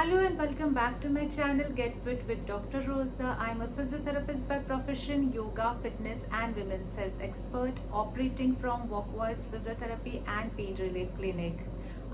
Hello and welcome back to my channel Get Fit with Dr. Rosa. I am a physiotherapist by profession, yoga, fitness and women's health expert operating from Walkvoice Physiotherapy and Pain Relief Clinic.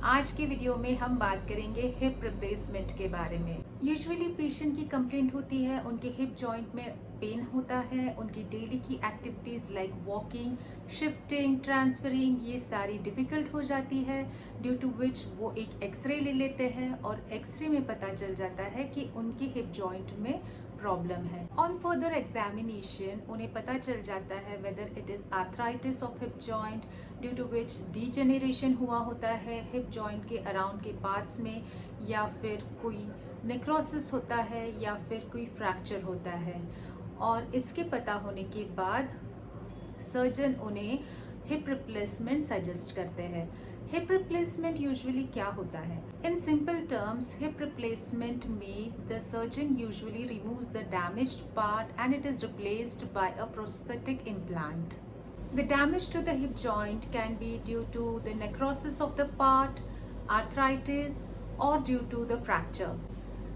आज की video में हम बात करेंगे hip replacement के बारे में। Usually patient की कंप्लेंट होती है उनके हिप जॉइंट में पेन होता है, उनकी डेली की activities like walking, shifting, transferring ये सारी डिफ़िकल्ट हो जाती है, ड्यू टू विच वो एक एक्सरे ले लेते हैं और एक्सरे में पता चल जाता है कि उनके हिप जॉइंट में प्रॉब्लम है। ऑन फर्दर एग्जामिनेशन उन्हें पता चल जाता है whether it is arthritis of hip joint, due to which degeneration हुआ होता है हिप जॉइंट के अराउंड के पार्ट्स में, या फिर कोई नेक्रोसिस होता है या फिर कोई फ्रैक्चर होता है। और इसके पता होने के बाद सर्जन उन्हें हिप रिप्लेसमेंट सजेस्ट करते हैं। हिप रिप्लेसमेंट यूजुअली क्या होता है? In simple terms, hip replacement में the surgeon usually removes the damaged part and it is replaced by a prosthetic implant. The damage to the hip joint can be due to the necrosis of the part, arthritis, or due to the fracture.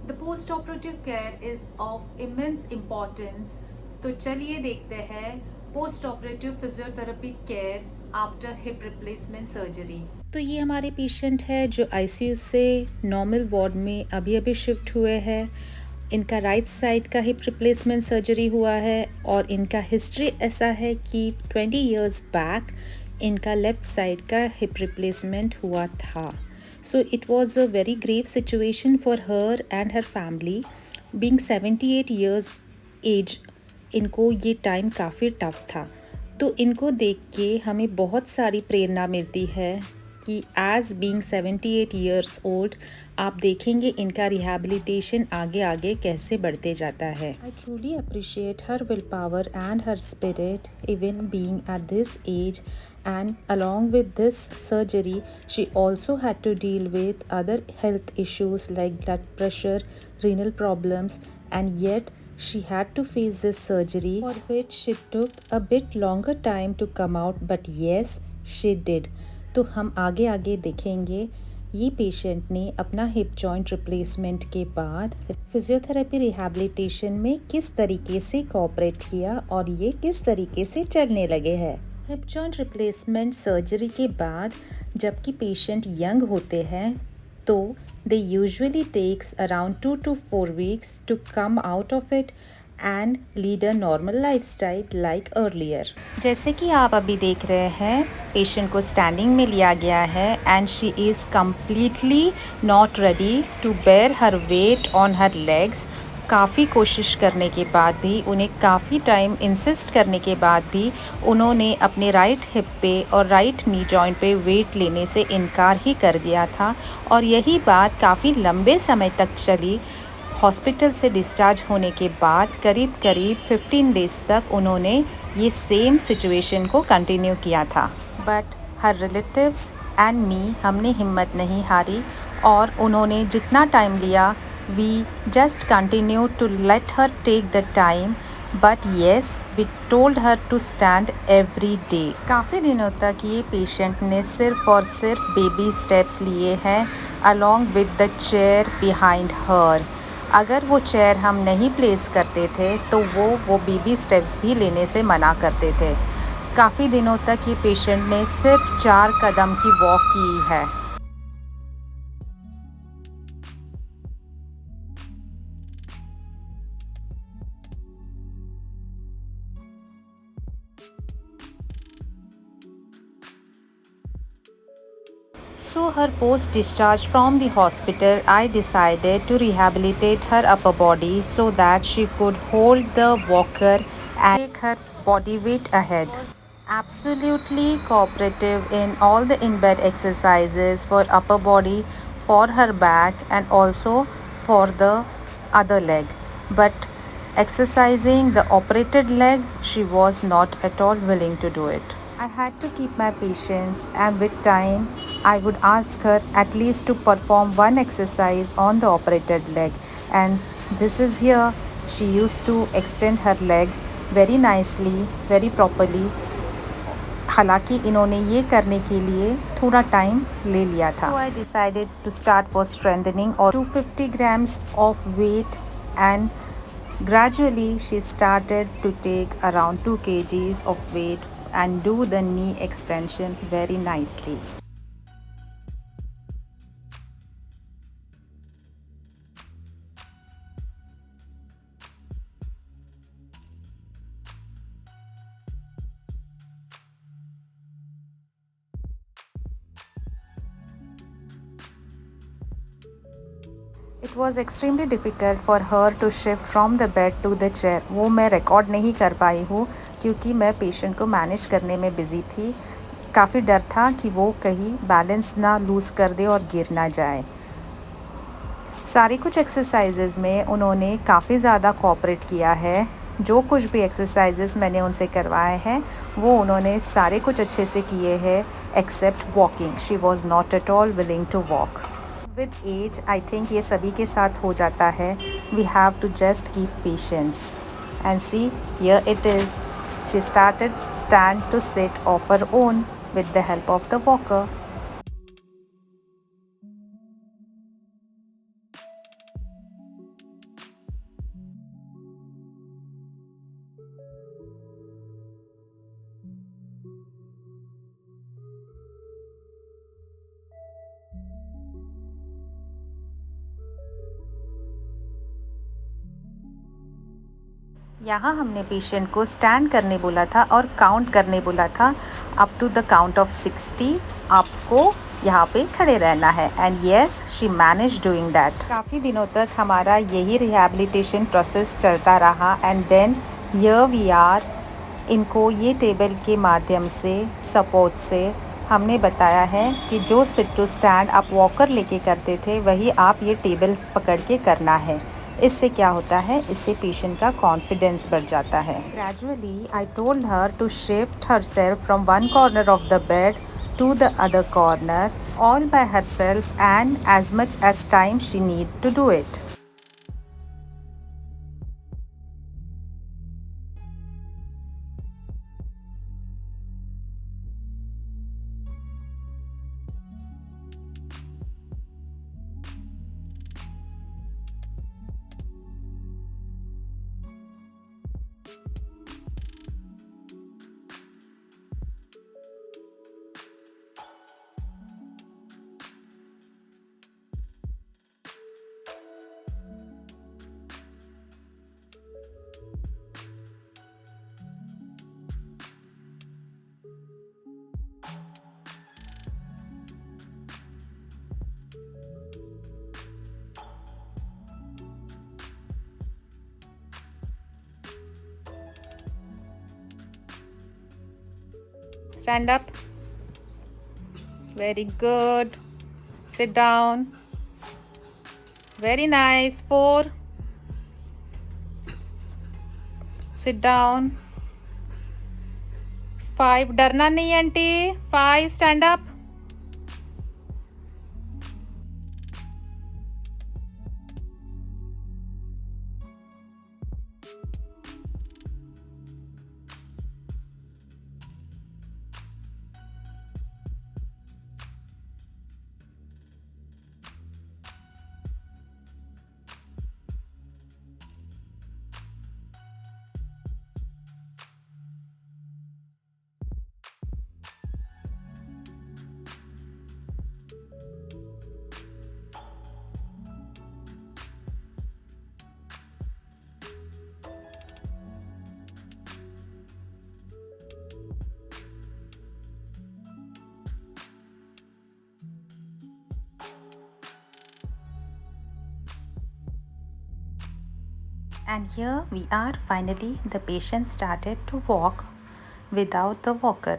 The post-operative care is of immense importance. तो चलिए देखते हैं post-operative physiotherapy care after hip replacement surgery. तो ये हमारे patient है जो ICU से नॉर्मल वार्ड में अभी अभी शिफ्ट हुए हैं। इनका राइट साइड का हिप रिप्लेसमेंट सर्जरी हुआ है और इनका हिस्ट्री ऐसा है कि 20 इयर्स बैक इनका लेफ़्ट साइड का हिप रिप्लेसमेंट हुआ था। So it was a very grave situation for her and her family. Being 78 years age, इनको ये टाइम काफ़ी टफ था। तो इनको देख के हमें बहुत सारी प्रेरणा मिलती है कि एज बीइंग 78 इयर्स ओल्ड आप देखेंगे इनका रिहैबिलिटेशन आगे आगे कैसे बढ़ते जाता है। I truly appreciate her will power and her spirit even being at this age, and along with this surgery she also had to deal with other health issues like blood pressure, renal problems, and yet she had to face this surgery for which she took a bit longer time to come out, but yes she did. तो हम आगे आगे देखेंगे ये patient ने अपना hip joint replacement के बाद फिजियोथेरेपी रिहैबिलिटेशन में किस तरीके से कोऑपरेट किया और ये किस तरीके से चलने लगे हैं। हिप जॉइंट रिप्लेसमेंट सर्जरी के बाद जबकि पेशेंट यंग होते हैं तो they usually takes around 2 to 4 weeks to come out of it and lead a normal lifestyle like earlier. जैसे कि आप अभी देख रहे हैं पेशेंट को स्टैंडिंग में लिया गया है and she is completely not ready to bear her weight on her legs. काफ़ी कोशिश करने के बाद भी, उन्हें काफ़ी टाइम इंसिस्ट करने के बाद भी उन्होंने अपने राइट हिप पे और राइट नी जॉइंट पे वेट लेने से इनकार ही कर दिया था और यही बात काफ़ी लंबे समय तक चली। हॉस्पिटल से डिस्चार्ज होने के बाद करीब 15 डेज़ तक उन्होंने ये सेम सिचुएशन को कंटिन्यू किया था। But her relatives and me, हमने हिम्मत नहीं हारी और उन्होंने जितना टाइम लिया we just continued to let her take the time, but yes we told her to stand every day. काफ़ी दिनों तक ये पेशेंट ने सिर्फ और सिर्फ बेबी स्टेप्स लिए हैं along with the chair behind her. अगर वो चेयर हम नहीं प्लेस करते थे तो वो बेबी स्टेप्स भी लेने से मना करते थे। काफ़ी दिनों तक ये पेशेंट ने सिर्फ 4 कदम की वॉक की है। So her post-discharge from the hospital, I decided to rehabilitate her upper body so that she could hold the walker and take her body weight ahead. Absolutely cooperative in all the in-bed exercises for upper body, for her back and also for the other leg. But exercising the operated leg, she was not at all willing to do it. I had to keep my patience and with time I would ask her at least to perform one exercise on the operated leg, and this is here. She used to extend her leg very nicely, very properly. हालांकि इन्होंने ये करने के लिए थोड़ा time ले लिया था. So I decided to start for strengthening or 250 grams of weight, and gradually she started to take around 2 kgs of weight and do the knee extension very nicely. It was extremely difficult for her to shift from the bed to the chair. वो मैं record नहीं कर पाई हूँ क्योंकि मैं patient को manage करने में बिज़ी थी. काफ़ी डर था कि वो कहीं बैलेंस ना लूज़ कर दे और गिर ना जाए. सारी कुछ एक्सरसाइजेज़ में उन्होंने काफ़ी ज़्यादा कोऑपरेट किया है. जो कुछ भी एक्सरसाइजेज़ मैंने उनसे करवाए हैं वो उन्होंने सारे कुछ अच्छे से किए हैं except walking. She was not at all willing to walk. With age I think ये सभी के साथ हो जाता है. We have to just keep patience and see here it is. She started stand to sit of her own with the help of the walker. यहाँ हमने patient को स्टैंड करने बोला था और काउंट करने बोला था. Up to the count of 60 आपको यहाँ पे खड़े रहना है. And yes she manage doing that. काफ़ी दिनों तक हमारा यही रिहैबिलिटेशन प्रोसेस चलता रहा. And then here we are. इनको ये टेबल के माध्यम से सपोर्ट से हमने बताया है कि जो सिट टू स्टैंड आप वॉकर लेके करते थे वही आप ये टेबल पकड़ के करना है. इससे क्या होता है, इससे पेशेंट का कॉन्फिडेंस बढ़ जाता है. Gradually I told her to shift herself from one corner of the bed to the other corner all by herself and as much as time she need to do it. Stand up. Very good. Sit down. Very nice. 4. Sit down. 5. डरना नहीं aunty. 5. Stand up. And here we are. Finally, the patient started to walk without the walker.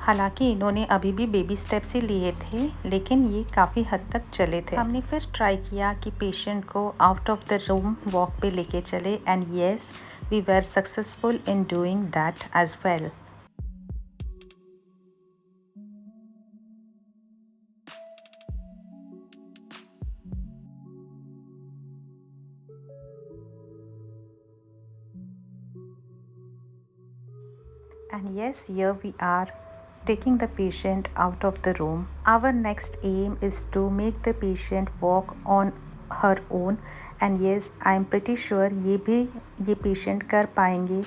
हालांकि इन्होंने अभी भी baby steps ही लिए थे, लेकिन ये काफ़ी हद तक चले थे. हमने फिर ट्राई किया कि पेशेंट को out of the room walk पे लेके चले. And yes, we were successful in doing that as well. And yes, here we are taking the patient out of the room. Our next aim is to make the patient walk on her own. And yes, I am pretty sure ये patient कर पाएंगे.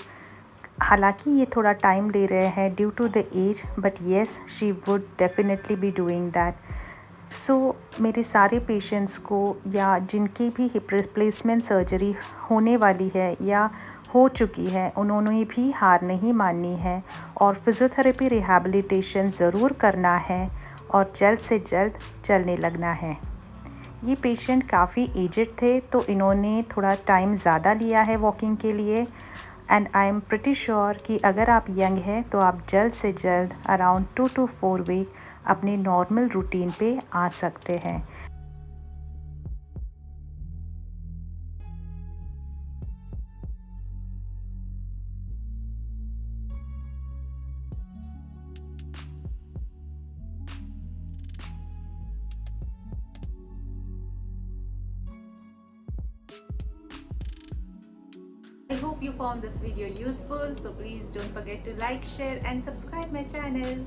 हालांकि ये थोड़ा time ले रहे हैं due to the age, but yes she would definitely be doing that. So मेरे सारे पेशेंट्स को या जिनकी भी हिप रिप्लेसमेंट सर्जरी होने वाली है या हो चुकी है, उन्होंने भी हार नहीं माननी है और फिज़ियोथेरेपी रिहैबिलिटेशन ज़रूर करना है और जल्द से जल्द चलने लगना है. ये पेशेंट काफ़ी एजड थे तो इन्होंने थोड़ा टाइम ज़्यादा लिया है वॉकिंग के लिए. And I am pretty sure कि अगर आप यंग हैं तो आप जल्द से जल्द अराउंड 2 to 4 वीक अपने नॉर्मल रूटीन पे आ सकते हैं. I hope you found this video useful, so please don't forget to like, share and subscribe my channel.